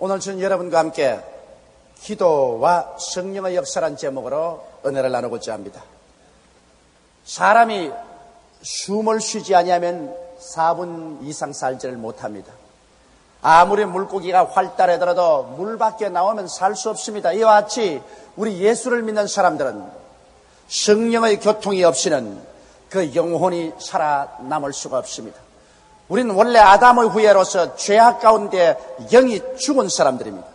오늘 저는 여러분과 함께 기도와 성령의 역사란 제목으로 은혜를 나누고자 합니다. 사람이 숨을 쉬지 아니하면 4분 이상 살지를 못합니다. 아무리 물고기가 활달하더라도 물 밖에 나오면 살 수 없습니다. 이와 같이 우리 예수를 믿는 사람들은 성령의 교통이 없이는 그 영혼이 살아남을 수가 없습니다. 우리는 원래 아담의 후예로서 죄악 가운데 영이 죽은 사람들입니다.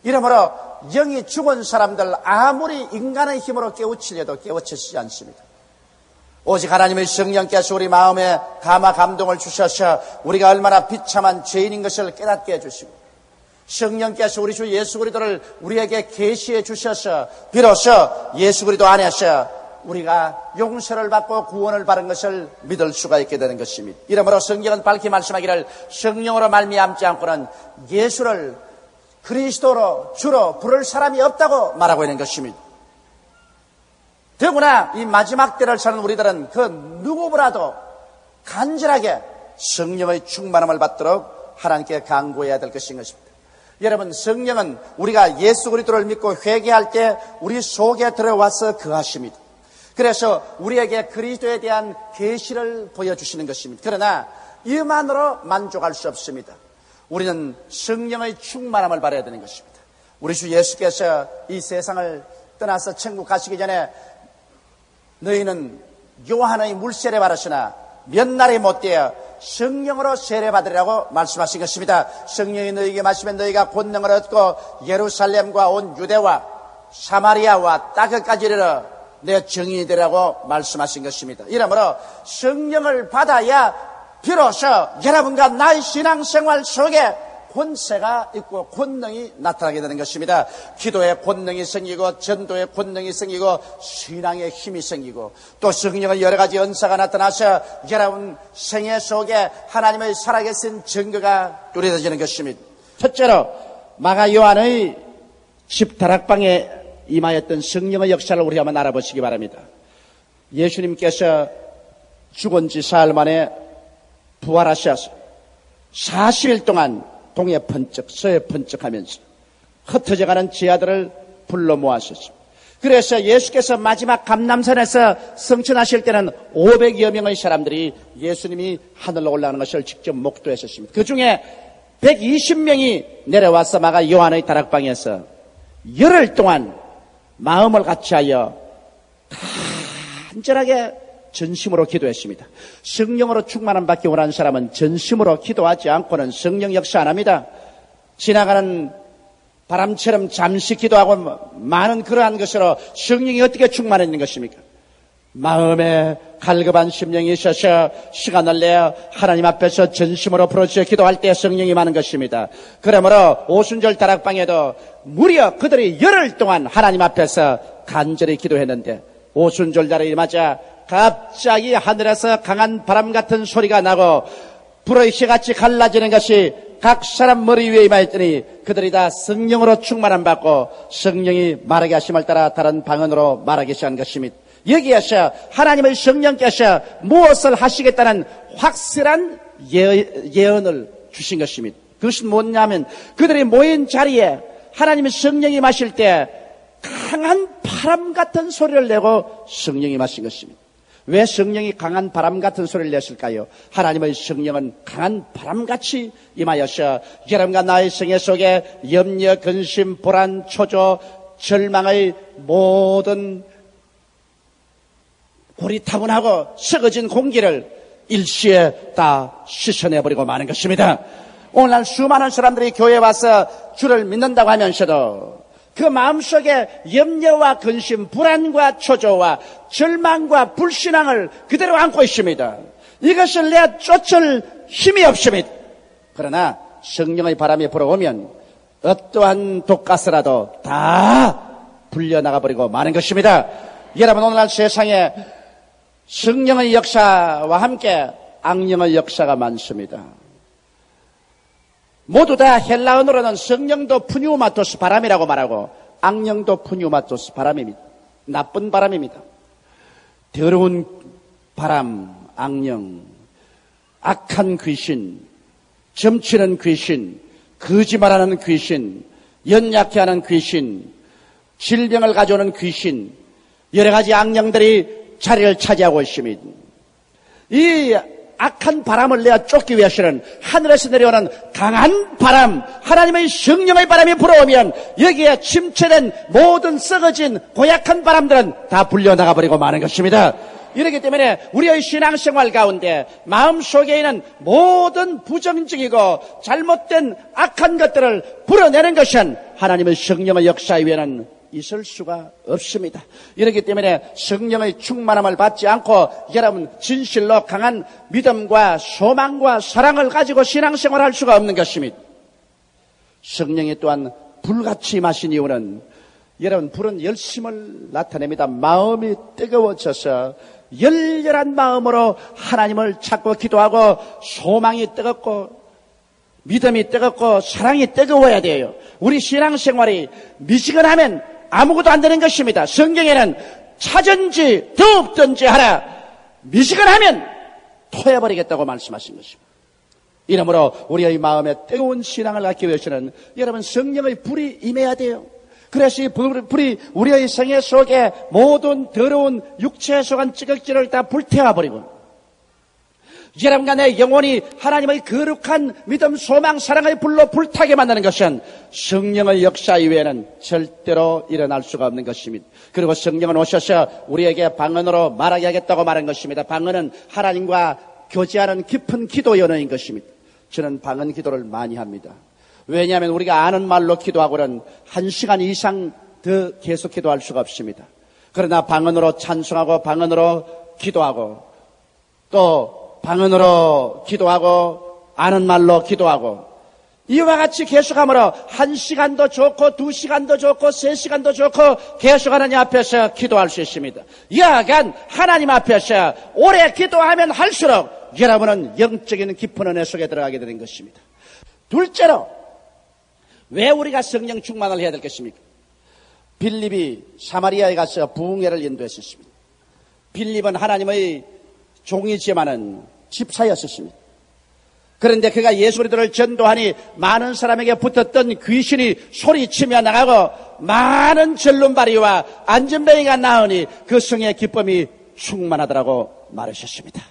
이러므로 영이 죽은 사람들 아무리 인간의 힘으로 깨우치려도 깨우치지 않습니다. 오직 하나님의 성령께서 우리 마음에 감화 감동을 주셔서 우리가 얼마나 비참한 죄인인 것을 깨닫게 해주시고, 성령께서 우리 주 예수 그리스도를 우리에게 계시해 주셔서 비로소 예수 그리스도 안에서 우리가 용서를 받고 구원을 받은 것을 믿을 수가 있게 되는 것입니다. 이러므로 성경은 밝히 말씀하기를 성령으로 말미암지 않고는 예수를 그리스도로 주로 부를 사람이 없다고 말하고 있는 것입니다. 더구나 이 마지막 때를 사는 우리들은 그 누구보다도 간절하게 성령의 충만함을 받도록 하나님께 간구해야 될 것인 것입니다. 여러분, 성령은 우리가 예수 그리스도를 믿고 회개할 때 우리 속에 들어와서 거하십니다. 그래서 우리에게 그리스도에 대한 계시를 보여주시는 것입니다. 그러나 이만으로 만족할 수 없습니다. 우리는 성령의 충만함을 받아야 되는 것입니다. 우리 주 예수께서 이 세상을 떠나서 천국 가시기 전에 너희는 요한의 물세례 받으시나 몇 날이 못되어 성령으로 세례받으리라고 말씀하신 것입니다. 성령이 너희에게 마시면 너희가 권능을 얻고 예루살렘과 온 유대와 사마리아와 땅끝까지 이르러 내 증인이 되라고 말씀하신 것입니다. 이러므로 성령을 받아야 비로소 여러분과 나의 신앙생활 속에 권세가 있고 권능이 나타나게 되는 것입니다. 기도의 권능이 생기고 전도의 권능이 생기고 신앙의 힘이 생기고 또 성령의 여러 가지 은사가 나타나서 여러분 생애 속에 하나님의 살아계신 증거가 뚜렷해지는 것입니다. 첫째로 마가 요한의 집 다락방에 임하였던 성령의 역사를 우리 한번 알아보시기 바랍니다. 예수님께서 죽은 지 사흘 만에 부활하셔서 40일 동안 동해 번쩍 서해 번쩍하면서 흩어져가는 제자들을 불러 모았었습니다. 그래서 예수께서 마지막 감람산에서 성천하실 때는 500여 명의 사람들이 예수님이 하늘로 올라가는 것을 직접 목도했었습니다. 그 중에 120명이 내려와서 마가 요한의 다락방에서 열흘 동안 마음을 같이하여 간절하게 전심으로 기도했습니다. 성령으로 충만함 받기 원하는 사람은 전심으로 기도하지 않고는 성령 역사 안 합니다. 지나가는 바람처럼 잠시 기도하고 많은 그러한 것으로 성령이 어떻게 충만했는 것입니까? 마음에 갈급한 심령이 있어서 시간을 내어 하나님 앞에서 전심으로 부르짖어 기도할 때 성령이 많은 것입니다. 그러므로 오순절 다락방에도 무려 그들이 열흘 동안 하나님 앞에서 간절히 기도했는데 오순절 날에 맞아 갑자기 하늘에서 강한 바람 같은 소리가 나고 불의 휘같이 갈라지는 것이 각 사람 머리 위에 임하였더니 그들이 다 성령으로 충만함 받고 성령이 말하게 하심을 따라 다른 방언으로 말하기 시작한 것입니다. 여기에서 하나님의 성령께서 무엇을 하시겠다는 확실한 예언을 주신 것입니다. 그것은 뭐냐면 그들이 모인 자리에 하나님의 성령이 마실 때 강한 바람 같은 소리를 내고 성령이 마신 것입니다. 왜 성령이 강한 바람 같은 소리를 냈을까요? 하나님의 성령은 강한 바람같이 임하여서 여러분과 나의 생애 속에 염려, 근심, 불안, 초조, 절망의 모든 고리타분하고 썩어진 공기를 일시에 다 씻어내버리고 마는 것입니다. 오늘날 수많은 사람들이 교회에 와서 주를 믿는다고 하면서도 그 마음속에 염려와 근심, 불안과 초조와 절망과 불신앙을 그대로 안고 있습니다. 이것을 내가 쫓을 힘이 없습니다. 그러나 성령의 바람이 불어오면 어떠한 독가스라도 다 불려나가버리고 마는 것입니다. 여러분, 오늘날 세상에 성령의 역사와 함께 악령의 역사가 많습니다. 모두 다 헬라어로는 성령도 푸뉴마토스 바람이라고 말하고 악령도 푸뉴마토스 바람입니다. 나쁜 바람입니다. 더러운 바람, 악령, 악한 귀신, 점치는 귀신, 거짓말하는 귀신, 연약해 하는 귀신, 질병을 가져오는 귀신, 여러 가지 악령들이 자리를 차지하고 있습니다. 이 악한 바람을 내어 쫓기 위해서는 하늘에서 내려오는 강한 바람, 하나님의 성령의 바람이 불어오면 여기에 침체된 모든 썩어진 고약한 바람들은 다 불려나가 버리고 마는 것입니다. 이렇기 때문에 우리의 신앙생활 가운데 마음속에 있는 모든 부정적이고 잘못된 악한 것들을 불어내는 것은 하나님의 성령의 역사 위에는 있을 수가 없습니다. 이렇기 때문에 성령의 충만함을 받지 않고 여러분 진실로 강한 믿음과 소망과 사랑을 가지고 신앙생활을 할 수가 없는 것입니다. 성령이 또한 불같이 임하신 이유는 여러분 불은 열심을 나타냅니다. 마음이 뜨거워져서 열렬한 마음으로 하나님을 찾고 기도하고 소망이 뜨겁고 믿음이 뜨겁고 사랑이 뜨거워야 돼요. 우리 신앙생활이 미지근하면 아무것도 안 되는 것입니다. 성경에는 차든지 더없든지 하라, 미지근하면 토해버리겠다고 말씀하신 것입니다. 이러므로 우리의 마음에 뜨거운 신앙을 갖기 위해서는 여러분 성령의 불이 임해야 돼요. 그래서 이 불이 우리의 생애 속에 모든 더러운 육체에 속한 찌꺼기를 다 불태워버리고 여러분과 내 영혼이 하나님의 거룩한 믿음, 소망, 사랑의 불로 불타게 만드는 것은 성령의 역사 이외에는 절대로 일어날 수가 없는 것입니다. 그리고 성령은 오셔서 우리에게 방언으로 말하게 하겠다고 말한 것입니다. 방언은 하나님과 교제하는 깊은 기도 연어인 것입니다. 저는 방언 기도를 많이 합니다. 왜냐하면 우리가 아는 말로 기도하고는 1시간 이상 더 계속 기도할 수가 없습니다. 그러나 방언으로 찬송하고 방언으로 기도하고 또 방언으로 기도하고 아는 말로 기도하고 이와 같이 계속함으로 1시간도 좋고 2시간도 좋고 3시간도 좋고 계속 하나님 앞에서 기도할 수 있습니다. 여하간 하나님 앞에서 오래 기도하면 할수록 여러분은 영적인 깊은 은혜 속에 들어가게 되는 것입니다. 둘째로 왜 우리가 성령 충만을 해야 될 것입니까? 빌립이 사마리아에 가서 부흥회를 인도했었습니다. 빌립은 하나님의 종이지만은 집사였었습니다. 그런데 그가 예수 그리스도를 전도하니 많은 사람에게 붙었던 귀신이 소리치며 나가고 많은 절름발이와 안전뱅이가 나으니 그 성의 기쁨이 충만하더라고 말하셨습니다.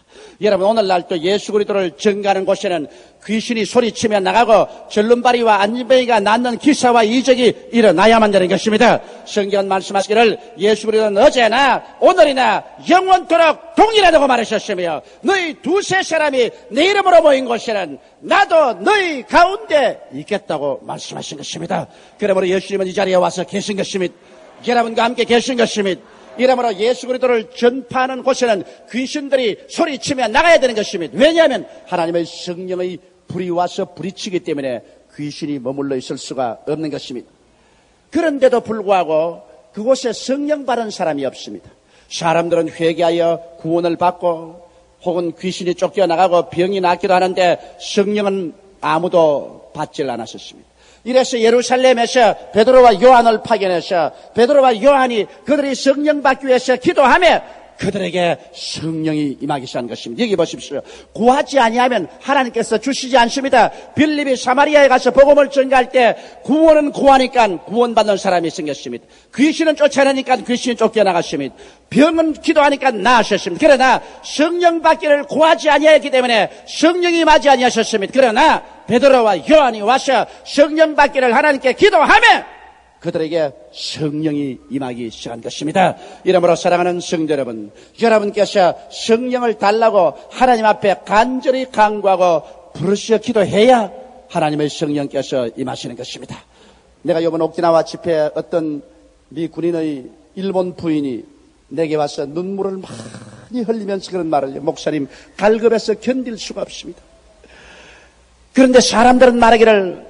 여러분 오늘날 또 예수 그리스도를 전가하는 곳에는 귀신이 소리치며 나가고 절름발이와 안전뱅이가 낳는 기사와 이적이 일어나야만 되는 것입니다. 성경은 말씀하시기를 예수 그리스도는 어제나 오늘이나 영원토록 동일하다고 말하셨으며 너희 두세 사람이 내 이름으로 모인 곳에는 나도 너희 가운데 있겠다고 말씀하신 것입니다. 그러므로 예수님은 이 자리에 와서 계신 것입니다. 여러분과 함께 계신 것입니다. 이러므로 예수 그리스도를 전파하는 곳에는 귀신들이 소리치며 나가야 되는 것입니다. 왜냐하면 하나님의 성령의 불이 와서 부딪히기 때문에 귀신이 머물러 있을 수가 없는 것입니다. 그런데도 불구하고 그곳에 성령 받은 사람이 없습니다. 사람들은 회개하여 구원을 받고 혹은 귀신이 쫓겨나가고 병이 낫기도 하는데 성령은 아무도 받질 않았었습니다. 이래서 예루살렘에서 베드로와 요한을 파견해서 베드로와 요한이 그들이 성령 받기 위해서 기도하며 그들에게 성령이 임하기 시작한 것입니다. 여기 보십시오. 구하지 아니하면 하나님께서 주시지 않습니다. 빌립이 사마리아에 가서 복음을 전가할 때 구원은 구하니까 구원받는 사람이 생겼습니다. 귀신은 쫓아내니까 귀신이 쫓겨나갔습니다. 병은 기도하니까 나으셨습니다. 그러나 성령 받기를 구하지 아니하였기 때문에 성령이 임하지 아니하셨습니다. 그러나 베드로와 요한이 와서 성령 받기를 하나님께 기도하며 그들에게 성령이 임하기 시작한 것입니다. 이러므로 사랑하는 성도 여러분, 여러분께서 성령을 달라고 하나님 앞에 간절히 간구하고 부르시어 기도해야 하나님의 성령께서 임하시는 것입니다. 내가 이번 오키나와 집회에 어떤 미 군인의 일본 부인이 내게 와서 눈물을 많이 흘리면서 그런 말을 해요. 목사님, 갈급해서 견딜 수가 없습니다. 그런데 사람들은 말하기를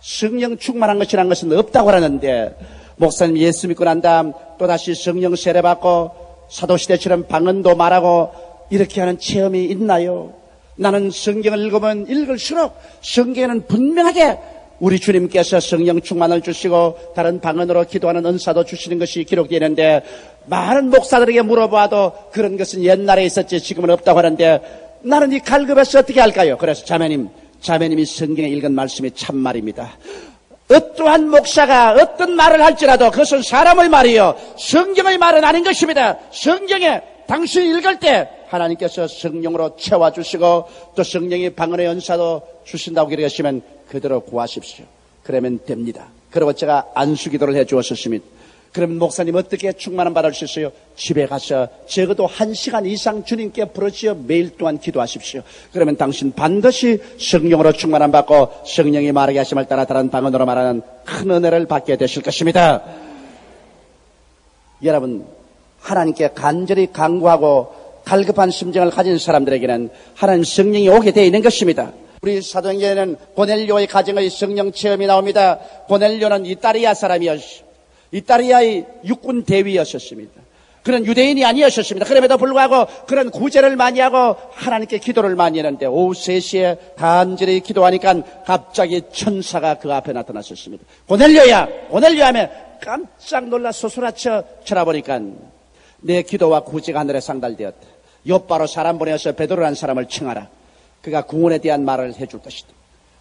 성령 충만한 것이라는 것은 없다고 하는데 목사님 예수 믿고 난 다음 또다시 성령 세례받고 사도시대처럼 방언도 말하고 이렇게 하는 체험이 있나요? 나는 성경을 읽으면 읽을수록 성경에는 분명하게 우리 주님께서 성령 충만을 주시고 다른 방언으로 기도하는 은사도 주시는 것이 기록되어 있는데 많은 목사들에게 물어봐도 그런 것은 옛날에 있었지 지금은 없다고 하는데 나는 이 갈급해서 어떻게 할까요? 그래서 자매님 자매님이 성경에 읽은 말씀이 참말입니다. 어떠한 목사가 어떤 말을 할지라도 그것은 사람의 말이요 성경의 말은 아닌 것입니다. 성경에 당신이 읽을 때 하나님께서 성령으로 채워주시고 또 성령이 방언의 은사도 주신다고 그러시면 그대로 구하십시오. 그러면 됩니다. 그리고 제가 안수기도를 해주었습니다. 그러면 목사님 어떻게 충만함 받을 수 있어요? 집에 가서 적어도 1시간 이상 주님께 부르시어 매일 동안 기도하십시오. 그러면 당신 반드시 성령으로 충만함 받고 성령이 말하게 하심을 따라 다른 방언으로 말하는 큰 은혜를 받게 되실 것입니다. 여러분, 하나님께 간절히 간구하고 갈급한 심정을 가진 사람들에게는 하나님 성령이 오게 되어 있는 것입니다. 우리 사도행전에는 고넬료의 가정의 성령 체험이 나옵니다. 고넬료는 이따리아 사람이었습니다. 이따리아의 육군 대위였었습니다. 그는 유대인이 아니었습니다. 그럼에도 불구하고 그런 구제를 많이 하고 하나님께 기도를 많이 했는데 오후 3시에 간절히 기도하니까 갑자기 천사가 그 앞에 나타났었습니다. 고넬료야! 고넬료야! 하며 깜짝 놀라 소스라쳐 쳐다보니까 내 기도와 구제가 하늘에 상달되었다. 욥바로 사람 보내어서 베드로라는 사람을 청하라. 그가 구원에 대한 말을 해줄 것이다.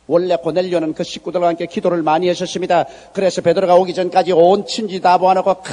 원래 고넬료는 그 식구들과 함께 기도를 많이 했었습니다. 그래서 베드로가 오기 전까지 온 친지 다 모아놓고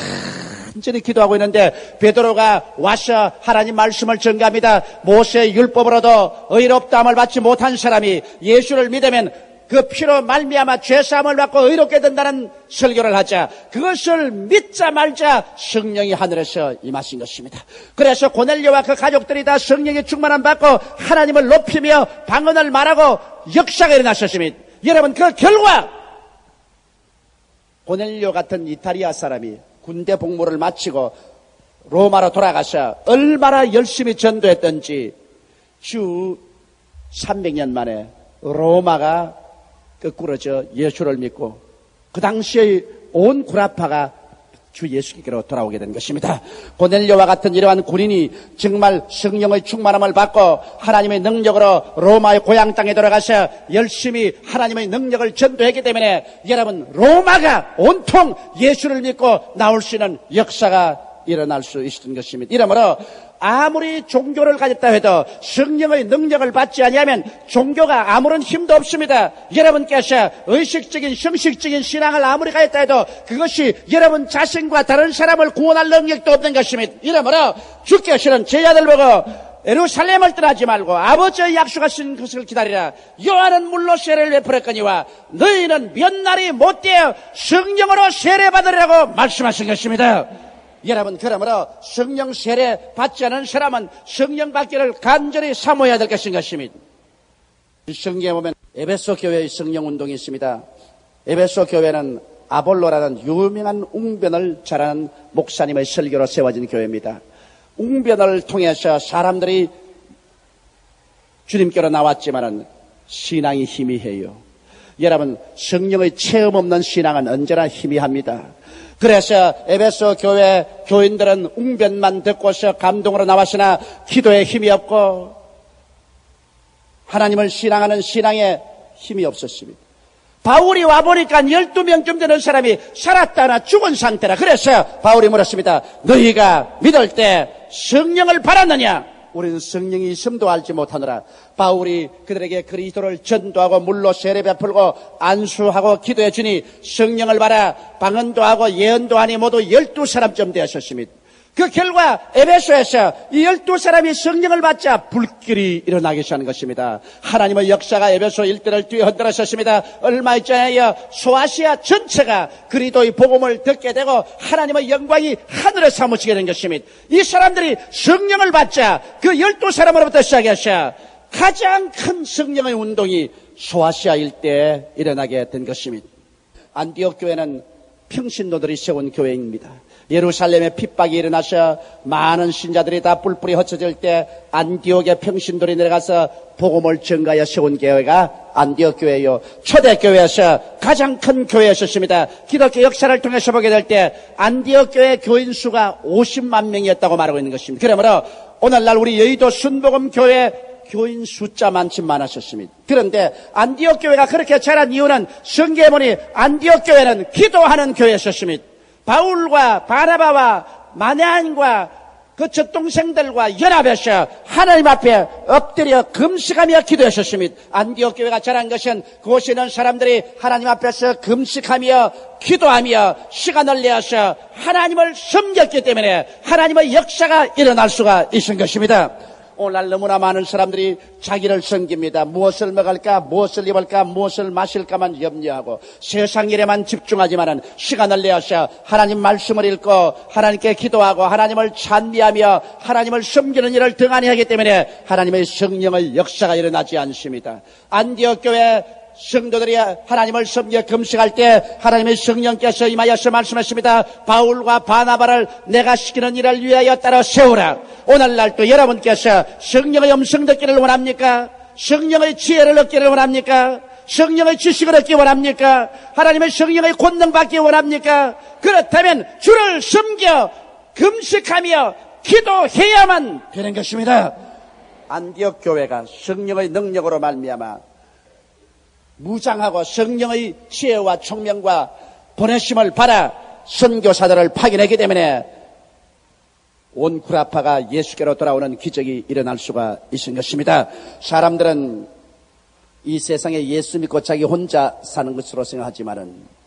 간절히 기도하고 있는데 베드로가 와서 하나님 말씀을 전가합니다. 모세의 율법으로도 의롭다함을 받지 못한 사람이 예수를 믿으면 그 피로 말미암아 죄사함을 받고 의롭게 된다는 설교를 하자 그것을 믿자 말자 성령이 하늘에서 임하신 것입니다. 그래서 고넬료와 그 가족들이 다 성령의 충만함 받고 하나님을 높이며 방언을 말하고 역사가 일어났었습니다. 여러분, 그 결과 고넬료 같은 이탈리아 사람이 군대 복무를 마치고 로마로 돌아가서 얼마나 열심히 전도했던지 주 300년 만에 로마가 거꾸로 예수를 믿고 그 당시의 온 구라파가 주 예수께로 돌아오게 된 것입니다. 고넬료와 같은 이러한 군인이 정말 성령의 충만함을 받고 하나님의 능력으로 로마의 고향 땅에 들어가서 열심히 하나님의 능력을 전도했기 때문에 여러분 로마가 온통 예수를 믿고 나올 수 있는 역사가 일어날 수 있었던 것입니다. 이러므로 아무리 종교를 가졌다 해도 성령의 능력을 받지 아니하면 종교가 아무런 힘도 없습니다. 여러분께서 의식적인 형식적인 신앙을 아무리 가졌다 해도 그것이 여러분 자신과 다른 사람을 구원할 능력도 없는 것입니다. 이러므로 주께서는 제 아들 보고 예루살렘을 떠나지 말고 아버지의 약속하신 것을 기다리라. 요한은 물로 세례를 베풀었거니와 너희는 몇 날이 못되어 성령으로 세례받으라고 말씀하신 것입니다. 여러분, 그러므로 성령 세례 받지 않은 사람은 성령 받기를 간절히 사모해야 될 것입니다. 성경에 보면 에베소 교회의 성령 운동이 있습니다. 에베소 교회는 아볼로라는 유명한 웅변을 잘하는 목사님의 설교로 세워진 교회입니다. 웅변을 통해서 사람들이 주님께로 나왔지만은 신앙이 희미해요. 여러분, 성령의 체험 없는 신앙은 언제나 희미합니다. 그래서 에베소 교회 교인들은 웅변만 듣고서 감동으로 나왔으나 기도에 힘이 없고 하나님을 신앙하는 신앙에 힘이 없었습니다. 바울이 와보니까 12명쯤 되는 사람이 살았다나 죽은 상태라. 그래서 바울이 물었습니다. 너희가 믿을 때 성령을 받았느냐? 우리는 성령이 있음도 알지 못하노라. 바울이 그들에게 그리스도를 전도하고 물로 세례 베풀고 안수하고 기도해 주니 성령을 받아 방언도 하고 예언도 하니 모두 12사람쯤 되었습니다. 그 결과 에베소에서 이 12사람이 성령을 받자 불길이 일어나기 시작한 것입니다. 하나님의 역사가 에베소 일대를 뛰어흔들었습니다. 얼마 전에요 소아시아 전체가 그리스도의 복음을 듣게 되고 하나님의 영광이 하늘에 사무치게 된 것입니다. 이 사람들이 성령을 받자 그 12사람으로부터 시작해서 가장 큰 성령의 운동이 소아시아 일대에 일어나게 된 것입니다. 안디옥 교회는 평신도들이 세운 교회입니다. 예루살렘에 핍박이 일어나서 많은 신자들이 다 뿔뿔이 흩어질 때 안디옥의 평신들이 내려가서 복음을 전가하여 세운 교회가 안디옥 교회요. 초대교회에서 가장 큰 교회였습니다. 기독교 역사를 통해서 보게 될 때 안디옥 교회 교인 수가 50만 명이었다고 말하고 있는 것입니다. 그러므로 오늘날 우리 여의도 순복음 교회 교인 숫자만큼 많았었습니다. 그런데 안디옥 교회가 그렇게 자란 이유는 성경에 보니 안디옥 교회는 기도하는 교회였습니다. 바울과 바나바와 마네안과 그 젖동생들과 연합해서 하나님 앞에 엎드려 금식하며 기도하셨습니다. 안디옥 교회가 잘한 것은 그곳에 있는 사람들이 하나님 앞에서 금식하며 기도하며 시간을 내어서 하나님을 섬겼기 때문에 하나님의 역사가 일어날 수가 있은 것입니다. 오늘날 너무나 많은 사람들이 자기를 섬깁니다. 무엇을 먹을까, 무엇을 입을까, 무엇을 마실까만 염려하고 세상 일에만 집중하지만은 시간을 내어서 하나님 말씀을 읽고 하나님께 기도하고 하나님을 찬미하며 하나님을 섬기는 일을 등한히 하기 때문에 하나님의 성령의 역사가 일어나지 않습니다. 안디옥 교회 성도들이 하나님을 섬겨 금식할 때 하나님의 성령께서 임하여서 말씀하십니다. 바울과 바나바를 내가 시키는 일을 위하여 따라 세우라. 오늘날도 여러분께서 성령의 음성 듣기를 원합니까? 성령의 지혜를 얻기를 원합니까? 성령의 지식을 얻기 원합니까? 하나님의 성령의 권능 받기 원합니까? 그렇다면 주를 섬겨 금식하며 기도해야만 되는 것입니다. 안디옥 교회가 성령의 능력으로 말미암아 무장하고 성령의 지혜와 총명과 보내심을 받아 선교사들을 파견했기 때문에 온 구라파가 예수께로 돌아오는 기적이 일어날 수가 있은 것입니다. 사람들은 이 세상에 예수 믿고 자기 혼자 사는 것으로 생각하지만은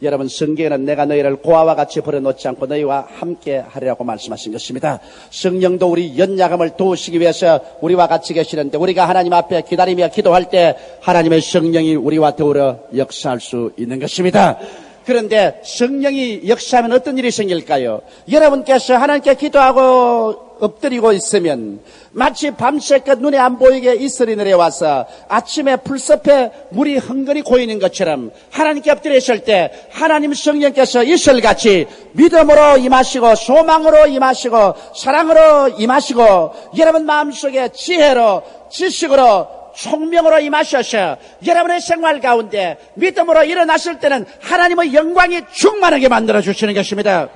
여러분, 성경에는 내가 너희를 고아와 같이 버려놓지 않고 너희와 함께 하리라고 말씀하신 것입니다. 성령도 우리 연약함을 도우시기 위해서 우리와 같이 계시는데 우리가 하나님 앞에 기다리며 기도할 때 하나님의 성령이 우리와 더불어 역사할 수 있는 것입니다. 그런데 성령이 역사하면 어떤 일이 생길까요? 여러분께서 하나님께 기도하고 엎드리고 있으면 마치 밤새껏 눈에 안 보이게 이슬이 내려와서 아침에 풀숲에 물이 흥건히 고이는 것처럼 하나님께 엎드려 있을 때 하나님 성령께서 이슬같이 믿음으로 임하시고 소망으로 임하시고 사랑으로 임하시고 여러분 마음속에 지혜로 지식으로 총명으로 임하셔서 여러분의 생활 가운데 믿음으로 일어났을 때는 하나님의 영광이 충만하게 만들어주시는 것입니다.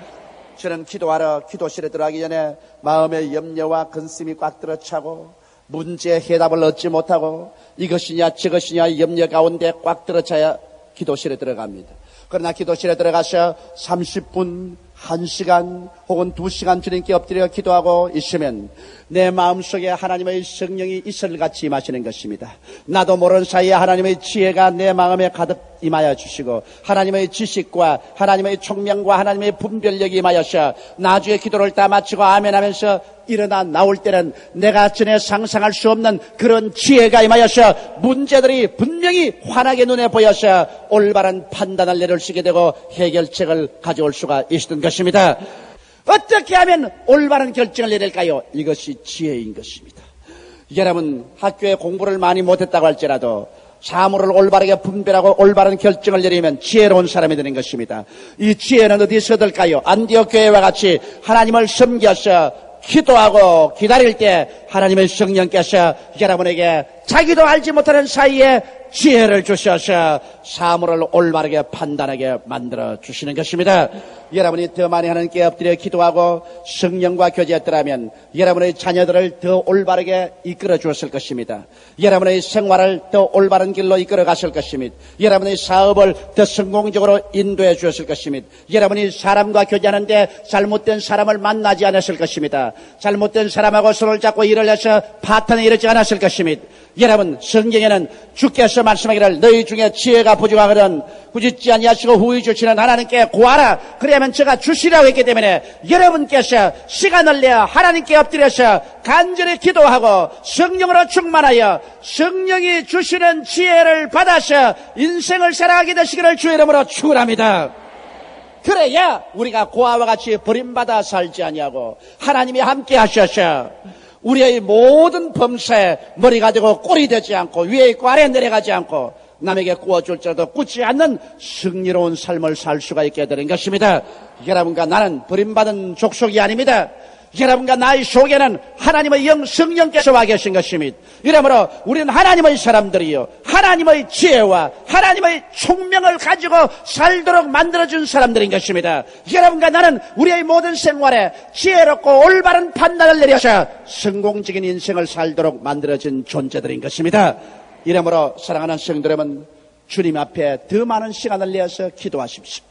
저는 기도하러 기도실에 들어가기 전에 마음의 염려와 근심이 꽉 들어차고 문제의 해답을 얻지 못하고 이것이냐 저것이냐 염려 가운데 꽉 들어차야 기도실에 들어갑니다. 그러나 기도실에 들어가서 30분, 1시간 혹은 2시간 주님께 엎드려 기도하고 있으면 내 마음속에 하나님의 성령이 이슬같이 임하시는 것입니다. 나도 모르는 사이에 하나님의 지혜가 내 마음에 가득 임하여 주시고 하나님의 지식과 하나님의 총명과 하나님의 분별력이 임하여서 나중에 기도를 다 마치고 아멘 하면서 일어나 나올 때는 내가 전에 상상할 수 없는 그런 지혜가 임하여서 문제들이 분명히 환하게 눈에 보여서 올바른 판단을 내릴 수 있게 되고 해결책을 가져올 수가 있었던 것입니다. 어떻게 하면 올바른 결정을 내릴까요? 이것이 지혜인 것입니다. 여러분, 학교에 공부를 많이 못했다고 할지라도 사물을 올바르게 분별하고 올바른 결정을 내리면 지혜로운 사람이 되는 것입니다. 이 지혜는 어디서 얻을까요? 안디옥 교회와 같이 하나님을 섬겨서 기도하고 기다릴 때 하나님의 성령께서 여러분에게 자기도 알지 못하는 사이에 지혜를 주셔서 사물을 올바르게 판단하게 만들어 주시는 것입니다. 여러분이 더 많이 하나님께 엎드려 기도하고 성령과 교제했더라면 여러분의 자녀들을 더 올바르게 이끌어 주었을 것입니다. 여러분의 생활을 더 올바른 길로 이끌어 갔을 것입니다. 여러분의 사업을 더 성공적으로 인도해 주었을 것입니다. 여러분이 사람과 교제하는데 잘못된 사람을 만나지 않았을 것입니다. 잘못된 사람하고 손을 잡고 일을 해서 파탄에 이르지 않았을 것입니다. 여러분, 성경에는 주께서 말씀하기를 너희 중에 지혜가 부족하거든 꾸짖지 아니하시고 후히 주시는 하나님께 구하라. 그래야만 저가 주시라고 했기 때문에 여러분께서 시간을 내어 하나님께 엎드려서 간절히 기도하고 성령으로 충만하여 성령이 주시는 지혜를 받아서 인생을 살아가게 되시기를 주의 이름으로 축원합니다. 그래야 우리가 고아와 같이 버림받아 살지 아니하고 하나님이 함께 하셔서 우리의 모든 범사에 머리가 되고 꼴이 되지 않고 위에 있고 아래에 내려가지 않고 남에게 구워줄지라도 굳지 않는 승리로운 삶을 살 수가 있게 되는 것입니다. 여러분과 나는 버림받은 족속이 아닙니다. 여러분과 나의 속에는 하나님의 영 성령께서 와 계신 것입니다. 이러므로 우리는 하나님의 사람들이요 하나님의 지혜와 하나님의 총명을 가지고 살도록 만들어준 사람들인 것입니다. 여러분과 나는 우리의 모든 생활에 지혜롭고 올바른 판단을 내려서 성공적인 인생을 살도록 만들어진 존재들인 것입니다. 이러므로 사랑하는 성도 여러분, 주님 앞에 더 많은 시간을 내어서 기도하십시오.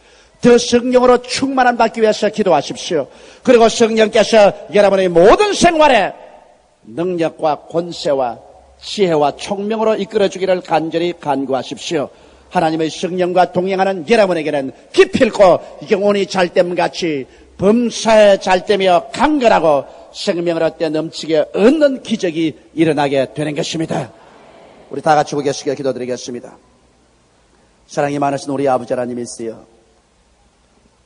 더 성령으로 충만함 받기 위해서 기도하십시오. 그리고 성령께서 여러분의 모든 생활에 능력과 권세와 지혜와 총명으로 이끌어주기를 간절히 간구하십시오. 하나님의 성령과 동행하는 여러분에게는 기필코 영혼이 잘됨같이 범사에 잘되며 강건하고 생명을 뛰어넘치게 얻는 기적이 일어나게 되는 것입니다. 우리 다 같이 고개숙여 기도드리겠습니다. 사랑이 많으신 우리 아버지 하나님이 있어요.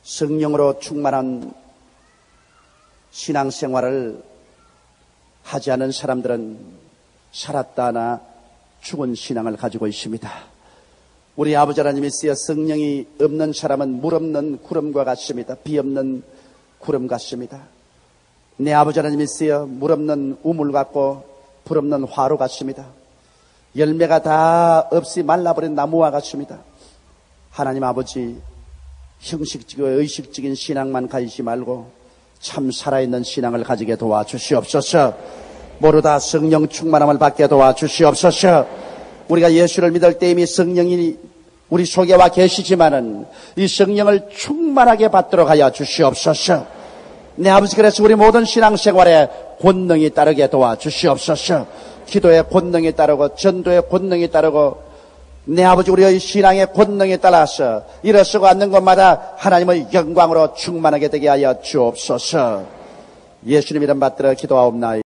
성령으로 충만한 신앙생활을 하지 않은 사람들은 살았다 하나 죽은 신앙을 가지고 있습니다. 우리 아버지 하나님이 있어요. 성령이 없는 사람은 물 없는 구름과 같습니다. 비 없는 구름 같습니다. 내 아버지 하나님이 있어요. 물 없는 우물 같고 불 없는 화로 같습니다. 열매가 다 없이 말라버린 나무와 같습니다. 하나님 아버지, 형식적이고 의식적인 신앙만 가지지 말고 참 살아있는 신앙을 가지게 도와주시옵소서. 모두 다 성령 충만함을 받게 도와주시옵소서. 우리가 예수를 믿을 때 이미 성령이 우리 속에 와 계시지만은 이 성령을 충만하게 받도록 하여 주시옵소서. 내 아버지, 그래서 우리 모든 신앙생활에 권능이 따르게 도와주시옵소서. 기도의 권능이 따르고 전도의 권능이 따르고 내 아버지, 우리의 신앙의 권능에 따라서 일어서고 앉는 곳마다 하나님의 영광으로 충만하게 되게 하여 주옵소서. 예수님 이름 받들어 기도하옵나이다.